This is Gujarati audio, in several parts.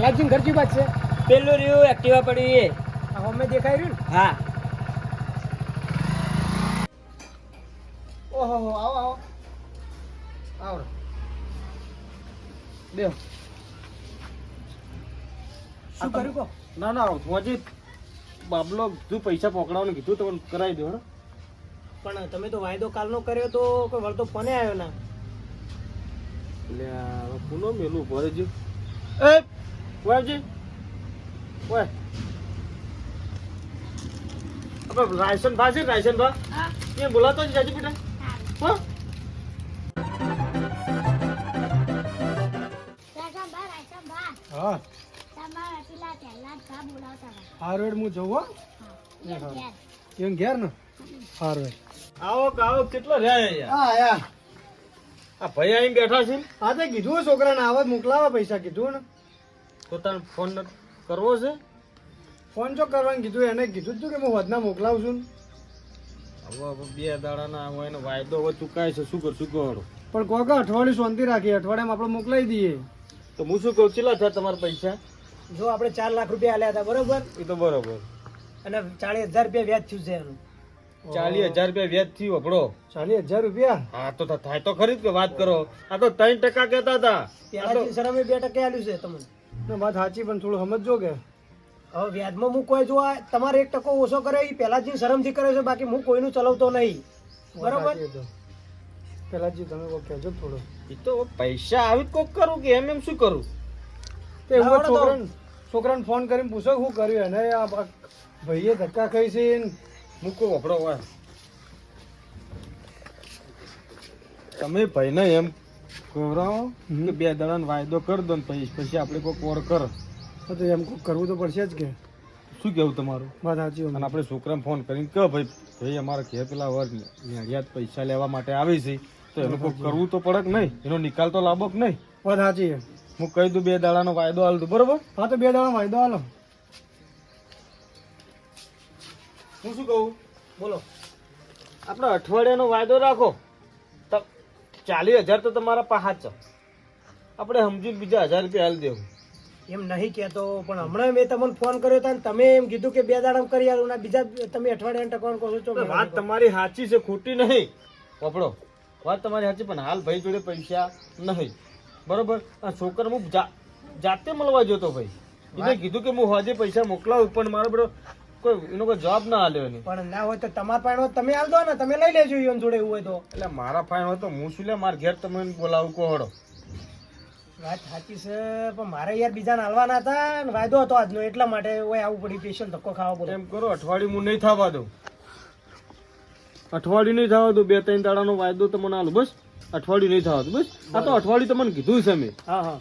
પહેલાજી ઘર જી વાત છે પેલું રહ્યું એક્ટિવા પડી એ અમે દેખાઈ રહ્યું ને હા ઓહો આવો આવો આવો બે શું કર્યું કો ના ના હજી બાબલો તું પૈસા પકડાવવાનું કીધું તો કરાવી દો. પણ તમે તો વાયદો કાલનો કર્યો તો કોઈ વળતો ફોને આવ્યો ના એટલે પુનો મેલું ભરેજી એ વાજી ઓય આપણે રાયસન ભા છે રાયસન ભા એ બોલાતો જ જાજી બેટા હા હા હારવેડ હું જવું હો એમ ઘેર ને હારવેડ આવો કેટલો રહ્યા યાર હા આયા આ ભાઈ આવીને બેઠા છે હા તે કીધું છોકરાને આવા મોકલાવા પૈસા કીધું ને તો તને ફોન કરવો છે ફોન જો કરવાનું કીધું એને કીધું તું કે હું વધના મોકલાવું છું હવે બે દાડાના હોય ને વાયદો હવે ચુકાય છે શું કરશું કહો પણ કોઈ અઠવાડિયું શાંતિ રાખીએ અઠવાડિયામાં આપણે મોકલાવી દઈએ તો હું શું કહું કેટલા થયા તમારા પૈસા જો આપણે 4 લાખ રૂપિયા આલ્યા હતા બરોબર એ તો બરોબર અને 40,000 રૂપિયા વ્યાજ થયું છે એનું 40,000 રૂપિયા વ્યાજ થયું વપડો 40,000 રૂપિયા હા તો થાય તો ખરી જ કે વાત કરો આ તો 3% કહેતા હતા પેલાથી શરમે 2% આલ્યું છે તમને ના વાત સાચી પણ થોડું સમજજો કે હવે વ્યાજમાં હું કોઈ જો તમારે 1% ઓછો કરે એ પહેલાથી શરમથી કરે છે બાકી હું કોઈનું ચલાવતો નહીં બરોબર પહેલાથી તમે કોઈ કહેજો થોડું એ તો પૈસા આવી કોક કરું કે એમ શું કરું તે છોકરાને ફોન કરીને પૂછો શું કર્યું એને આ ભાઈએ ધક્કા ખાઈ છે મૂકો વપડો હોય તમે ભાઈને એમ કરાવો કે 2 દાડાનો વાયદો કરી દો ને પછી આપણે કોઈ કોર કરો તો એમ કોઈ કરવું તો પડશે જ કે શું કેવું તમારું વાત સાચી અને આપણે છોકરાને ફોન કરીને કહો ભાઈ અમારા ઘેર પેલા વર્ગ યાદ પૈસા લેવા માટે આવી છે તો એનું કોઈ કરવું તો પડે કે નહીં એનો નિકાલ તો લાવો કે નહીં વાત સાચી હું કહી દઉં 2 દાડાનો વાયદો હાલ દઉં બરોબર હા તો 2 દાડાનો વાયદો હાલો હું શું કહું બોલો આપણે અઠવાડિયાનો વાયદો રાખો 40,000 તો તમારા પાસે છે આપણે સમજીને બીજા 1,000 રૂપિયા હાલ દેવું એમ નહીં કહેતો પણ હમણાં મેં તમને ફોન કર્યો હતો ને તમે એમ કીધું કે 2 દાડા કરી આલું ને બીજા તમે અઠવાડિયાના ટકાવાનું કહો છો વાત તમારી સાચી છે ખોટી નહીં પકડો વાત તમારી સાચી પણ હાલ ભાઈ જોડે પૈસા નહીં બરોબર આ છોકરા હું જાતે મળવા જતો ભાઈ એને કીધું કે હું હજે પૈસા મોકલાવું પણ મારો બધો કોઈ એનો કોઈ જવાબ ના આલ્યો નહીં પણ ના હોય તો તમારા પાસે તમે હાલ દો ને તમે લઈ લેજો ઈવન જોડે એવું હોય તો એટલે મારા ફાઈન હોય તો હું શું લે મારા ઘેર તમે બોલાવું કોહડો વાત સાચી છે પણ મારે યાર બીજાને હાલવાના હતા ને વાયદો હતો આજનો એટલા માટે ઓય આવું પડી સ્પેશિયલ ધક્કો ખાવા પડે એમ કરો અઠવાડિયું હું નહીં થવા દઉં અઠવાડિયું નહીં થવા દઉં 2-3 દાડાનો વાયદો તો મને આલું બસ અઠવાડિયું નહીં થવા દઉં બસ આ તો અઠવાડિયું તમને કીધું છે મેં હા હા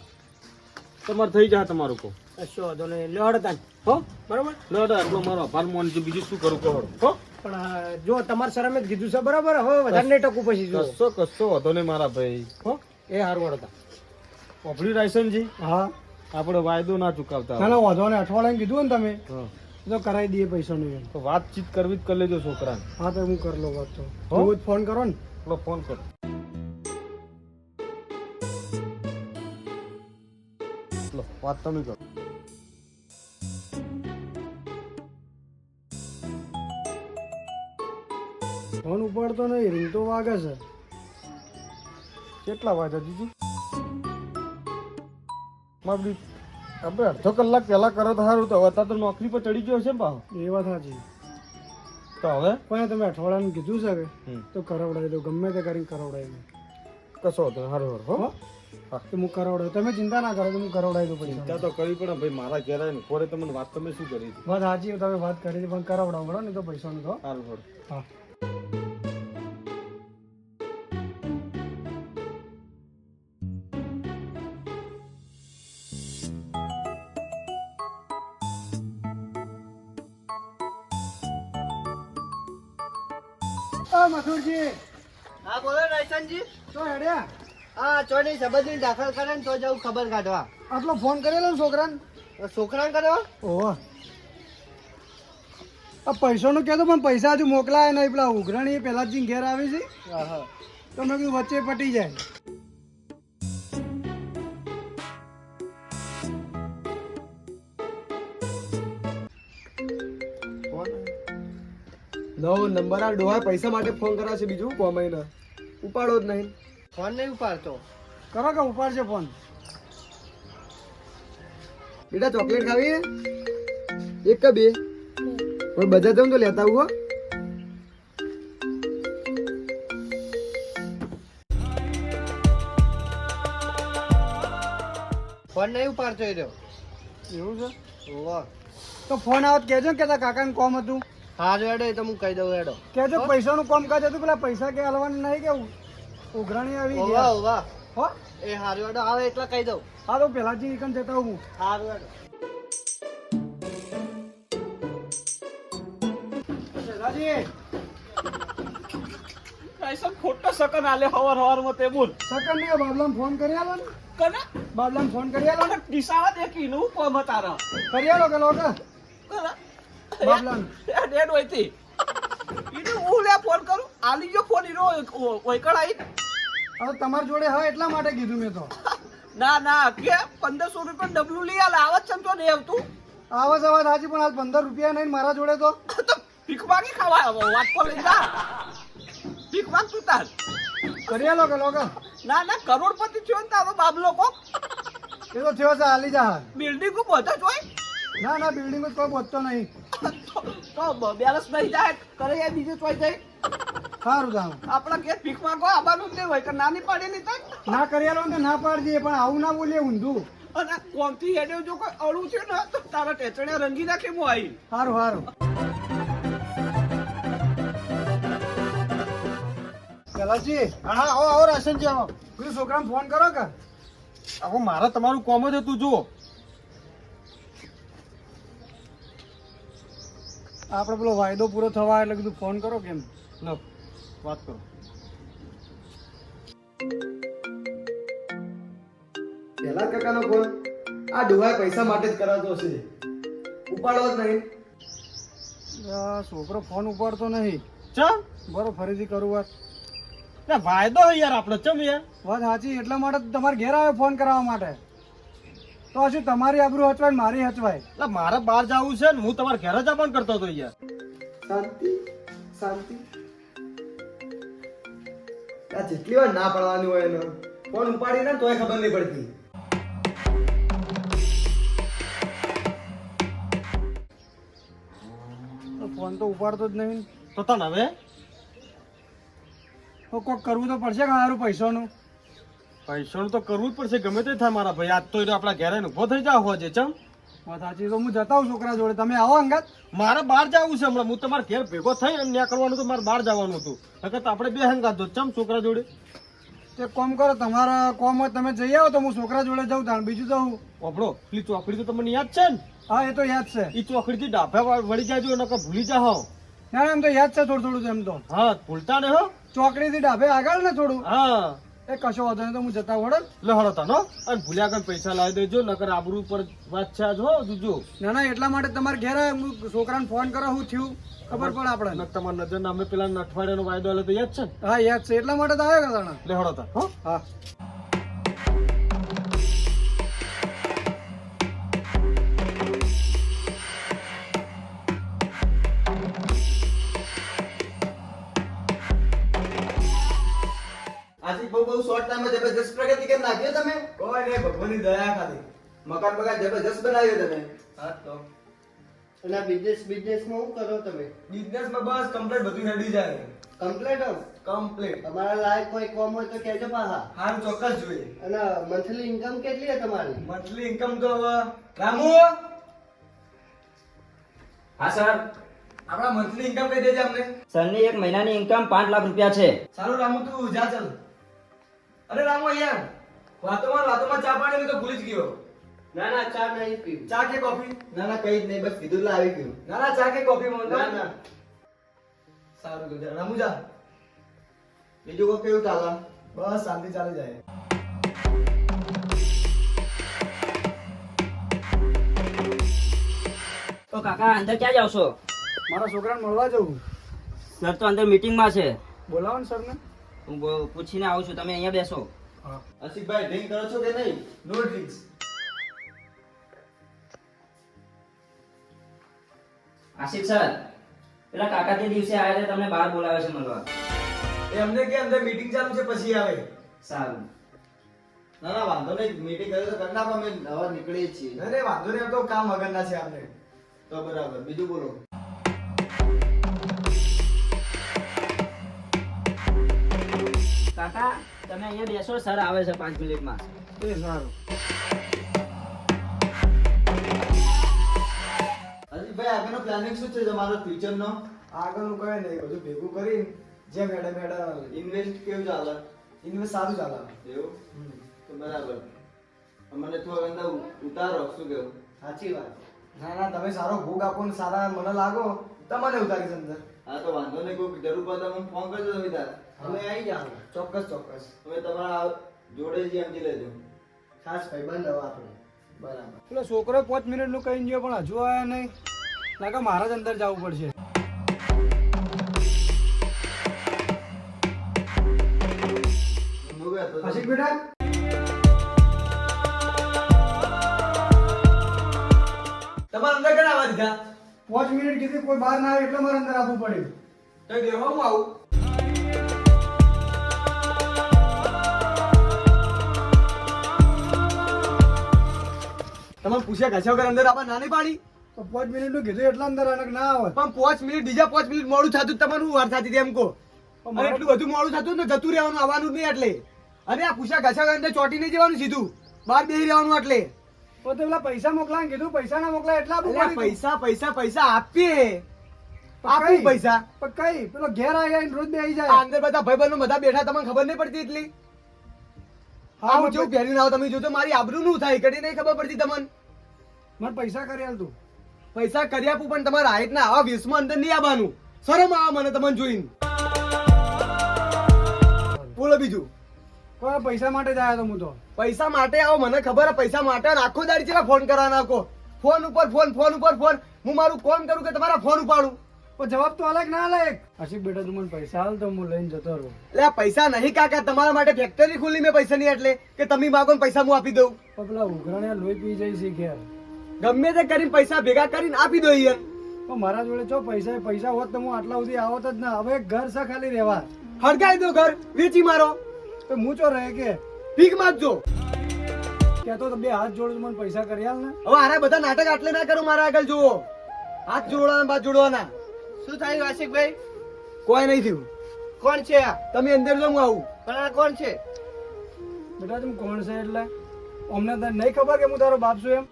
તમારે થઈ જાય તમારું કહો શું વાંધો નહીં લેવડ હતા હો બરોબર લો આટલો મારો આભાર માન છે બીજું શું કરું કહો હો પણ જો તમારા સર જ કીધું છે બરાબર હવે વધારે નહીં ટકું પછી જો કશો વાંધો નહીં મારા ભાઈ હો એ હારવડ હતા ઓફડી રાયસનજી હા આપણે વાયદો ના ચૂકવતા ના વાંધો નહીં અઠવાડિયાને કીધું ને તમે હા તો કરાવી દઈએ પૈસાનું એમ તો વાતચીત કરવી જ કરી લેજો છોકરાને હા તો હું કરી લઉં વાત તો હું જ ફોન કરો ને પેલો ફોન કરો લો વાત તમે કરો ફોન ઉપાડતો નહીં રિંગ તો વાગે છે કેટલા વાગ્યા દીધી મારી આપણે અડધો કલાક પહેલા કરો તો સારું તો હવે તો નોકરી પર ચડી ગયો છે ને પાછો એ વાત સાચી તો હવે પણ તમે અઠવાડિયાનું કીધું છે કે તો કરાવડાવી દો ગમે તે કરીને કરાવડાવી દો કશો હતો સારું સારું હો તો હું કરાવડાવું તમે ચિંતા ના કરો તો હું કરાવડાવી દઉં પૈસા ચિંતા તો કરવી પડે ભાઈ મારા ઘેર આવીને ખોરે તમને વાત તમે શું કરી હતી વાત સાચી તમે વાત કરી હતી પણ કરાવડાવો બરાબર ને તો પૈસાનું તો સારું સારું હા મથુરજી હા બોલો રાયસનજી તો હેડ્યા હા ચોની સંબંધની દાખલ કરે ને તો જવું ખબર કાઢવા આટલો ફોન કરેલો ને છોકરાને છોકરાને કર્યો ઓહો આ પૈસાનું કહેતો પણ પૈસા હજુ મોકલાય નહીં પેલા ઉઘરાણી પહેલા જ ઘેર આવી છે તો મેં કીધું વચ્ચે પટી જાય નવો નંબર આ ડોહા પૈસા માટે ફોન કરા છે, બીજું કોમાઈ ના ઉપાડો જ નહીં. ફોન નહીં ઉપાડતો. કરો કે ઉપાડશે ફોન. બેટા ચોકલેટ ખાવી હે? એક કે બે? પણ બધા જાઉં તો લેતા આવું હો. ફોન નહીં ઉપાડતો એ રહ્યો. એવું છે? ઓવા. તો ફોન આવત કહેજો કે તારા કાકાનું કોમ હતું. હારું હેડો એ તો હું કહી દઉં હેડો. કહેજો પૈસાનું કામ કાજ હતું, પેલા પૈસા કે હાલવાનું નહીં કે ઉઘરાણી આવી ઓવા ગયા. ઓવા. હો એ હારું હેડો આવે એટલા કહી દઉં. હા તો પેલા જ એકન જતા હું. હારું હેડો. રાજી કૈસો ખોટો સકન આલે હવાર તે બોલ સકન ને બાબલાને ફોન કરી આલો ને. કને બાબલાને ફોન કરી આલો ને. દિશાવા દે કીનું કોમ તારા કરી આલો કે લોકો કરા બાબલાને. એ ડેડ હોઈતી ઈને હું લે ફોન કરું આલી જો ફોન ઈનો ઓયકડ આઈ હવે તમારી જોડે હા એટલા માટે કીધું મેં તો. ના ના કે 1500 રૂપિયા ડબલું લઈ આલ આવત છે તો નહીં આવતું આવાજ આવાજ હાજી પણ હાલ 15 રૂપિયા નહીં મારા જોડે તો. તો ભીખ માંગી ખાવા વાત પર લઈ જા ભીખ માંગ તું તાર કરી આલો કે લોકો. ના ના કરોડપતિ થયો ને તારો બાબલો કોક એ તો થયો છે હાલી જા. બિલ્ડિંગ બધા જોઈ ના ના બિલ્ડિંગ જ કોઈ પહોંચતો નહીં. તો બેલેન્સ નહીં જાય કરે એ બીજે ચોઈ જાય સારું જાણ. આપણા ઘેર ભીખ માંગો આવવાનું જ નહીં હોય કે નાની પાડેલી તો ના કરી આલો ને તો ના પાડજે પણ આવું ના બોલીએ ઊંધું. અને કોમથી હેડે જો કોઈ અળું છે ને તો તારા ટેચણે રંગી નાખે હું આવી સારું સારું. કલાજી હા આવો આવો રાશનજી આવો પેલું છોકરાને ફોન કરો કે. આવો મારા તમારું કોમ જ હતું જુઓ આપણે પેલો વાયદો પૂરો થવા એટલે કીધું ફોન કરો કેમ. લો વાત કરો પેલા કાકાનો ફોન આ ડોહા પૈસા માટે જ કરાતો છે, ઉપાડો જ નહીં. છોકરો ફોન ઉપાડતો નહીં. ચમ બરો ફરીથી કરું વાત. ના વાયદો હોય યાર આપણો ચમ યાર વાત સાચી એટલા માટે તો તમારે ઘેર આવ્યો ફોન કરાવવા માટે. તો શું તમારી આબરૂ હચવાય ને મારી હચવાય. એટલે મારે બહાર જવું છે ને હું તમારા ઘરે જ પણ કરતો હતો યાર શાંતિ શાંતિ. આ જેટલી વાર ના પડવાની હોય એનો ફોન ઉપાડી ને તોય ખબર નહીં પડતી. ફોન તો ઉપાડતો જ નહીં. તો તને હવે તો કોક કરવું તો પડશે કે સારું પૈસાનું. પૈસાનું તો કરવું જ પડશે ગમે તે થાય મારા ભાઈ આજ તો આપણા ઘરે ઉભો થઈ જાવ હોજે ચમ વાત સાચી. તો હું જતા હું છોકરા જોડે, તમે આવો અંગાત. મારે બહાર જવું છે હમણાં હું તમારા ઘેર ભેગો થઈ અને ત્યાં કરવાનું તો મારે બહાર જવાનું હતું નકર તો આપણે બે હંગાત દો ચમ છોકરા જોડે તે કોમ કરો, તમારા કોમ હોય તમે જઈ આવો તો હું છોકરા જોડે જાઉં તાણ બીજું તો હું. ઓપડો પેલી ચોકડી તો તમને યાદ છે ને હા એ તો યાદ છે. એ ચોકડી થી ડાભા વળી જાજો નકર ભૂલી જાઓ ના એમ તો યાદ છે થોડું થોડું એમ તો. હા ભૂલતા ને હો ચોકડીથી ડાબે આગળ ને થોડું હા એ કશો વાંધો નહીં તો હું જતા વડે. લહડો તાનો અને ભૂલ્યા આગળ પૈસા લાવી દેજો નકર આબરૂ પર વાત છે આજ હો જોજો ના ના એટલા માટે તમારે ઘેર આવે, હું છોકરાને ફોન કરો શું થયું ખબર પડે આપણે. નકર તમારા નજર નામે પેલા અઠવાડિયાનો વાયદો આલે તો યાદ છે ને હા યાદ છે એટલા માટે તો આવ્યો હતા. લહડો તા હો હા આજે બહુ શોર્ટ ટાઈમમાં જબરજસ્ત પ્રગતિ કરી નાખ્યો તમે. કોઈ નહીં, ભગવાનની દયા ખાલી. મકાન બકાન જબરજસ્ત બનાવ્યો તમે. હા તો અને બિઝનેસમાં શું કરો તમે? બિઝનેસમાં બસ કમ્પ્લીટ બધું રેડી જાય. કમ્પ્લેટ હો? કમ્પ્લીટ. તમારા લાયક કોઈ કોમ હોય તો કહેજો પાછા. હારું ચોક્કસ જોઈએ. અને મંથલી ઇન્કમ કેટલી છે તમારી? મંથલી ઇન્કમ તો હવે રામુ હા સર આપણા મંથલી ઇન્કમ કહી દેજે અમને. સરની એક મહિનાની ઇન્કમ 5 લાખ રૂપિયા છે. સારું રામુ તું જા ચાલ. અરે રામુ યાર વાતોમાં ચા પાણી તો ભૂલી જ ગયો. ના ના ચા નહીં પીવું. ચા કે કોફી? ના ના કઈ જ નહીં, બસ કીધું એટલે આવી ગયું. ના ના ચા કે કોફી માંગો. ના ના. સારું તો જા રામુ જા. બીજું કોઈ કેવું ચાલે? બસ શાંતિ ચાલી જાય. તો કાકા અંદર ક્યાં જાવ છો? મારા છોકરાને મળવા જવું. સર તો અંદર મીટિંગમાં છે. બોલાવો ને સરને. હું પૂછીને આવું છું, તમે અહીંયા બેસો. હા આશિકભાઈ ડ્રિંક કરો છો કે નહીં? નો ડ્રિંક્સ. આશિક સર પેલા કાકા તે દિવસે આવ્યા હતા, તમને બહાર બોલાવે છે મળવા. એ અમને કે અંદર મીટિંગ ચાલુ છે પછી આવે. સારું. ના ના વાંધો નહીં, મીટિંગ કરે તો કરી નાખો, અમે હવે નીકળીએ જ છીએ. નહીં વાંધો નહીં, તો કામ વગરના છે આપણે. તો બરાબર, બીજું બોલો. કાકા તમે અહીંયા બેસો, સર આવે છે 5 મિનિટમાં. એ સારું. અજીતભાઈ આગળનો પ્લાનિંગ શું છે તમારો ફ્યુચરનો? આગળનું કઈ નહીં, બધું ભેગું કરીને જે મેડમ ઇન્વેસ્ટ કેવું ચાલે? ઇન્વેસ્ટ સારું ચાલે. એવું? તો બરાબર. અમને થોડો અંદર ઉતારો, શું કેવું? સાચી વાત. ના ના, તમે સારો ભોગ આપો ને સારા મને લાગો, તમને ઉતારીશ અંદર. હા તો વાંધો નહીં, કોઈ જરૂર પડે તો મને ફોન કરજો તમે તાર. અમે આવી જાવ. ચોક્કસ ચોક્કસ. તમે તમારા જોડે જ સમજી લેજો. ખાસ ભાઈબંધ હવે આપણે. બરાબર. પેલો છોકરો 5 મિનિટનું કહીને ગયો પણ હજુ આવ્યા નહીં. લાગે મારે જ અંદર જવું પડશે. આશિક બેટા, તમારે અંદર કેમ આવવા દીધા? 5 મિનિટ કીધી, કોઈ બહાર ના આવે એટલે મારે અંદર આવવું પડ્યું. તો બેહો, હું આવું. તમે પૂછ્યા ઘસ્યા વગર અંદર આવવા ના નહીં પાડી? તો 5 મિનિટનું કીધું એટલા અંદર આને ના આવે. પણ 5 મિનિટ, બીજા 5 મિનિટ મોડું થતું તમારું વાર થતી હતી એમ કહો. અને એટલું બધું મોડું થતું ને જતું રહેવાનું, આવવાનું જ નહીં એટલે. અને આ પૂછ્યા ઘસ્યા વગર અંદર ચોટી નહીં જવાનું, સીધું બહાર બેસી રહેવાનું એટલે. તો તે પેલા પૈસા મોકલાને કીધું, પૈસા ના મોકલાય એટલા આપવું અલ્યા પડ્યું. પૈસા પૈસા પૈસા આપીએ, પણ આપું કઈ? પૈસા. પણ કઈ પેલો ઘેર આવી જાય રોજ બેસી આ જાય. અંદર બધા ભાઈબંધો બધા બેઠા, તમને ખબર નહીં પડતી એટલી? હા, હું જેવું પહેરીને આવો તમે જોજો, મારી આબરૂ નું થાય કદી નહીં ખબર પડતી તમને. મને પૈસા કરી આલ તું. પૈસા કરી આપું પણ તમારા હાઈટ ના આવા વેશમાં અંદર નહીં આવવાનું. શરમ આવે મને તમને જોઈને. બોલો બીજું. કોઈ પૈસા માટે જ આવ્યો તો હું તો. પૈસા માટે આવો મને ખબર હે, પૈસા માટે અને આખો દાડી ચેલા ફોન કરવાના કહો? ફોન ઉપર ફોન, ફોન ઉપર ફોન. હું મારું કોમ કરું કે તમારા ફોન ઉપાડું? પણ જવાબ તો અલગ ના અલગ. આશિક બેટા, તું મને પૈસા હાલ તો હું લઈને જતો રહું. એટલે આ પૈસા નહીં કાકા, તમારા માટે ફેક્ટરી ખુલ્લી મેં પૈસા નહીં એટલે કે તમે માગો ને પૈસા હું આપી દઉં. પણ પેલા ઉઘરાણિયા લોહી પી જાય છે ઘેર. ગમે તે કરીને પૈસા ભેગા કરીને આપી દો યાર. પણ મારા જોડે જો પૈસા હોત તો હું આટલા સુધી આવત જ ના. હવે એક ઘર છે ખાલી રહેવા. હડકાઈ દો ઘર, વેચી મારો, તો હું ચો રહે કે ભીખ માંગજો. કહેતો તો બે હાથ જોડું મને પૈસા કરી આલ ને. હવે આરા બધા નાટક આટલે ના કરો, મારા આગળ જુઓ. હાથ જોડવાના, બાદ જોડવાના. શું થયું આશિકભાઈ? કોઈ નહીં થયું. કોણ છે આ? તમે અંદર જો, હું આવું. પણ આ કોણ છે? બેટા તું કોણ છે એટલે અમને તને નહીં ખબર કે હું તારો બાપ છું એમ?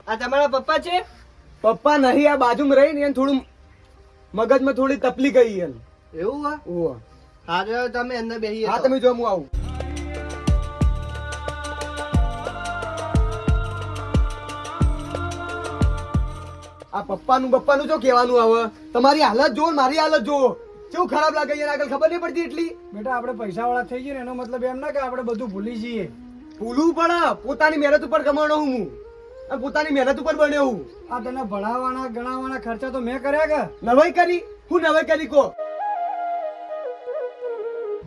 આ તમારા પપ્પા છે? પપ્પા નહીં, આ બાજુમાં રહી ને એને થોડું મગજમાં થોડી તકલીફ ગઈ એને. એવું હા? ઓહો. હા તો તમે અંદર બેસી હા તમે જો, હું આવું. આ પપ્પાનું જો કહેવાનું આવે. તમારી હાલત જુઓ, મારી હાલત જુઓ, કેવું ખરાબ લાગે યાર. આગળ ખબર નહીં પડતી એટલી. બેટા આપણે પૈસા વાળા થઈ જઈએ ને એનો મતલબ એમ ના કે આપણે બધું ભૂલી જઈએ. ભૂલવું પડે. પોતાની મહેનત ઉપર કમાણો હું અને પોતાની મહેનત ઉપર બન્યો હું. આ તને ભણાવવાના ગણાવવાના ખર્ચા તો મેં કર્યા કે નવાઈ કરી? હું નવાઈ કરી કહો?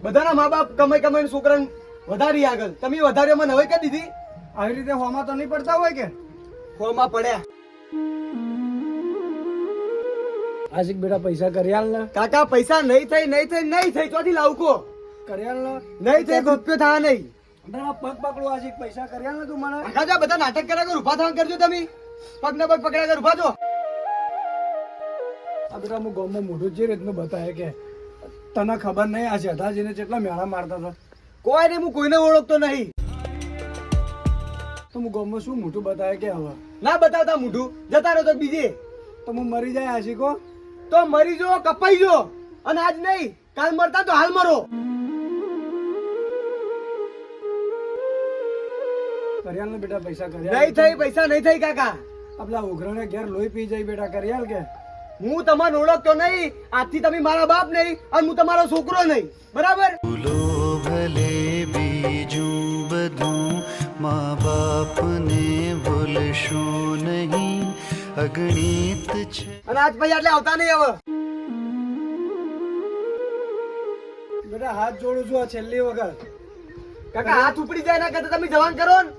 બધાના મા બાપ કમાઈ કમાઈને છોકરાને વધારી આગળ, તમે વધારે અમે નવાઈ કરી દીધી. આવી રીતે હોમાં તો નહીં પડતા હોય કે? ફોમાં પડ્યા. આશિક બેટા પૈસા કરી આલ ને. કાકા પૈસા નહીં થઈ ચોથી લાવું કો? કરી આલ ને. નહીં થઈ, રૂપિયો થવા નહીં. તારા પગ પકડો આશિક, પૈસા કરી આલ ને તું મને. કાકા બધા નાટક કર્યા કર, ઉભા થવા કરજો તમે. પગ ને પગ પકડ્યા કર, ઉભા થો. આ બેટા હું ગામમાં મોઢું જે રીતનું બતાવે કે તને ખબર નહીં આ શેઠાજીને કેટલા મેળા મારતા હતા. કોઈ નહીં, હું કોઈને ઓળખતો નહીં. તો હું ગામમાં શું મોઢું બતાવે કે હવે ના બતાવતા મોઢું, જતા રહો તો બીજે. તો હું મરી જાય આશિકો. તો મરી જો, કપાઈ જો. અને આજ નહીં, કાલ મરતા તો હાલ મરો. કરી આલ ને બેટા પૈસા કરી આલ. નહીં થઈ, પૈસા નહીં થઈ કાકા. આપલા ઉઘરાણે ઘેર લોહી પી જાય બેટા, કરી આલ કે. હું તમને ઓળખતો નહીં. આજથી તમે મારા બાપ નહીં અને હું તમારો છોકરો નહીં, બરાબર? ભૂલો ભલે બીજું બધું, મા બાપને ભૂલશો નહીં, અગણિત છે. અને આજ પછી એટલે આવતા નહીં હવે. બેટા હાથ જોડું છું આ છેલ્લી વખત. કાકા હાથ ઉપડી જાય ના કરતા તમે જવાન કરો ને.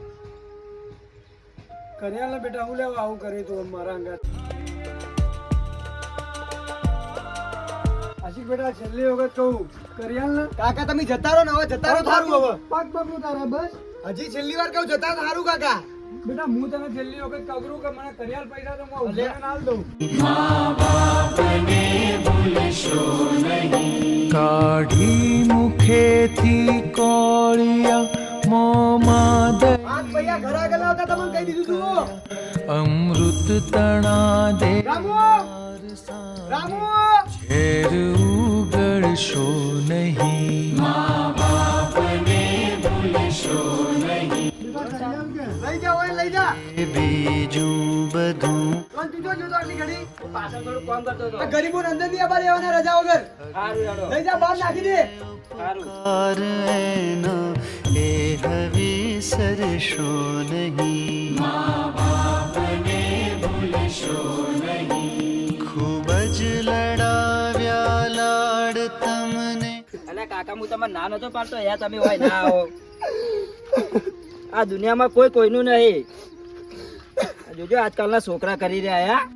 કરિયાલ બેટા હું લેવા આવું કરે તું મારા અંગાત. આશિક બેટા છેલ્લી વખત કહું કરિયાલ ને કાકા તમે જતા રહો ને, હવે જતા રહો થારું હવે. પાક પગલું તારે બસ. હજી છેલ્લી વાર કહું જતા થારું કાકા. બેટા હું તને છેલ્લી વખત કગરું કે મને કરિયાલ પૈસા તો હું ઉધારણ આલ દઉં. કાઢી મુખેથી કોળિયા મોમાં પાંચ પૈયા ઘર આગળ આવતા તમને કહી દીધું તું. અમૃત તણા દે રામુ રામુ ઝેર ઉગડશો નહીં. લઈ જા ઓય લઈ જા. બીજું બધું કોણ તું જો જોતો આટલી ઘડી? પાછળ થોડું કામ કરતો હતો. આ ગરીબોને અંદર ની આબાર રહેવાના રજા વગર. સારું હેડો. લઈ જા બહાર નાખી દે. સારું. કાર એના એ વિસરશો નહીં. ખૂબ જ લડાવ્યા લાડ તમને. અલ્યા કાકા હું તમારે ના નતો પાડતો યાર, તમે હોય ના આવો. આ દુનિયામાં કોઈ કોઈનું નહીં. આ જોજો આજકાલના છોકરા કરી રહ્યા યા.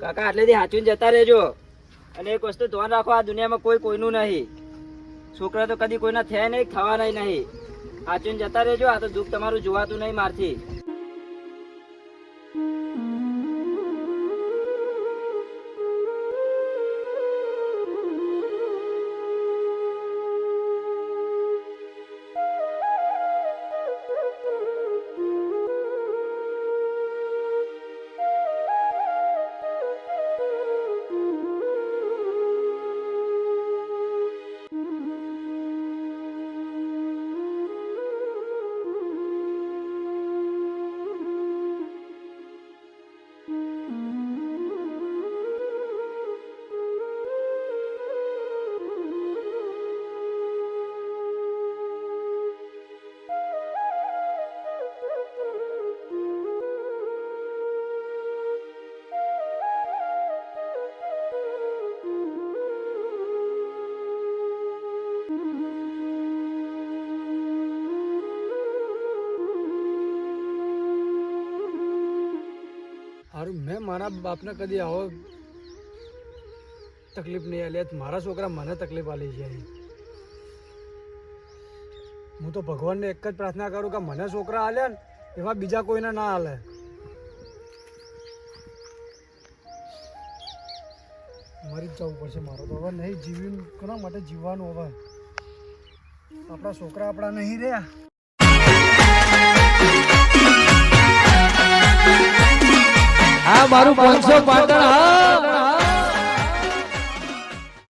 કાકા આટલેથી હાચવીને જતા રહેજો. અને એક વસ્તુ ધ્યાન રાખો, આ દુનિયામાં કોઈ કોઈનું નહીં. છોકરા તો કદી કોઈના થયા નહીં, થવાના નહીં. હાચવીને જતા રહેજો. આ તો દુઃખ તમારું જોવાતું નહીં મારથી. હારું મેં મારા બાપને કદી આવો તકલીફ નહીં આલી. મારા છોકરા મને તકલીફ આલી છે. હું તો ભગવાનને એક જ પ્રાર્થના કરું કે મને છોકરા આલ્યા ને એવા બીજા કોઈને ના આલે. મરી જ જવું પડશે મારો તો. હવે નહીં જીવ્યું, કોના માટે જીવવાનું? હવે આપણા છોકરા આપણા નહીં રહ્યા. આ મારું 500 પાટણ. હા